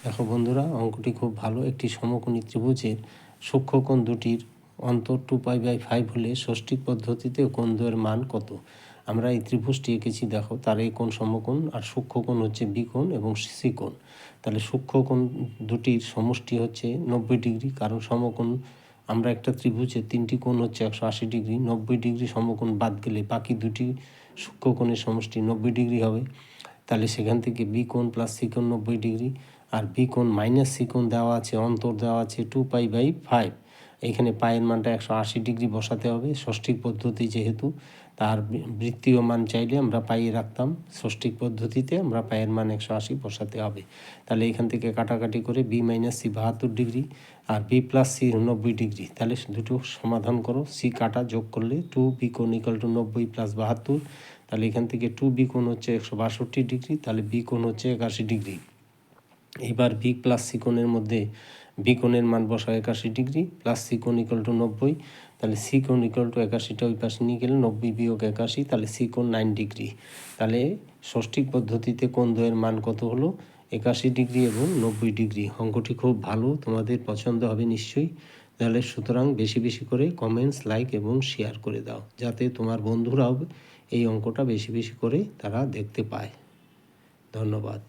দেখো বন্ধুরা, অঙ্কটি খুব ভালো। একটি সমকোণী ত্রিভুজের সূক্ষ্মকোণ দুটির অন্তর 2π/5 হলে ষষ্ঠিক পদ্ধতিতে কোণদ্বয়ের মান কত? আমরা এই ত্রিভুজটি এঁকেছি, দেখো তার এই কোণ সমকোণ আর সূক্ষ্মকোণ হচ্ছে বি কোণ এবং সি কোণ। তাহলে সূক্ষ্মকোণ দুটির সমষ্টি হচ্ছে 90 ডিগ্রি, কারণ সমকোণ আমরা একটা ত্রিভুজের তিনটি কোণ হচ্ছে 180 ডিগ্রি। 90 ডিগ্রি সমকোণ বাদ গেলে বাকি দুটি সূক্ষ্মকোণের সমষ্টি 90 ডিগ্রি হবে। তাহলে সেখান থেকে বি কোণ প্লাস সি কোণ 90 ডিগ্রি, আর বি কোণ মাইনাস সি কোণ দেওয়া আছে, অন্তর দেওয়া আছে 2π/5। এইখানে পায়ের মানটা 180 ডিগ্রি বসাতে হবে ষষ্ঠিক পদ্ধতি যেহেতু। তার বৃত্তীয় মান চাইলে আমরা পাইয়ে রাখতাম, ষষ্ঠিক পদ্ধতিতে আমরা পায়ের মান 180 বসাতে হবে। তাহলে এখান থেকে কাটাকাটি করে বি মাইনাস সি 72 ডিগ্রি আর বি প্লাস সি 90 ডিগ্রি। তাহলে দুটো সমাধান করো, সি কাটা যোগ করলে 2বি কোণ = 90 + 72। তাহলে এখান থেকে 2বি কোণ হচ্ছে 162 ডিগ্রি, তাহলে বি কোণ হচ্ছে 81 ডিগ্রি। এবার বি প্লাস সি কোণের মধ্যে বি কোণের মান বসা 81 ডিগ্রি প্লাস সি কোণ = 90। তাহলে সি কোণ = 81টা ওই পাশে নিয়ে গেলে 90 - 81, তাহলে সি কোণ 9 ডিগ্রি। তাহলে ষষ্ঠিক পদ্ধতিতে কোণদ্বয়ের মান কত হলো? 81 ডিগ্রি এবং 90 ডিগ্রি। অঙ্কটি খুব ভালো, তোমাদের পছন্দ হবে নিশ্চয়ই। তাহলে সুতরাং বেশি বেশি করে কমেন্টস, লাইক এবং শেয়ার করে দাও, যাতে তোমার বন্ধুরাও এই অঙ্কটা বেশি বেশি করে তারা দেখতে পায়। ধন্যবাদ।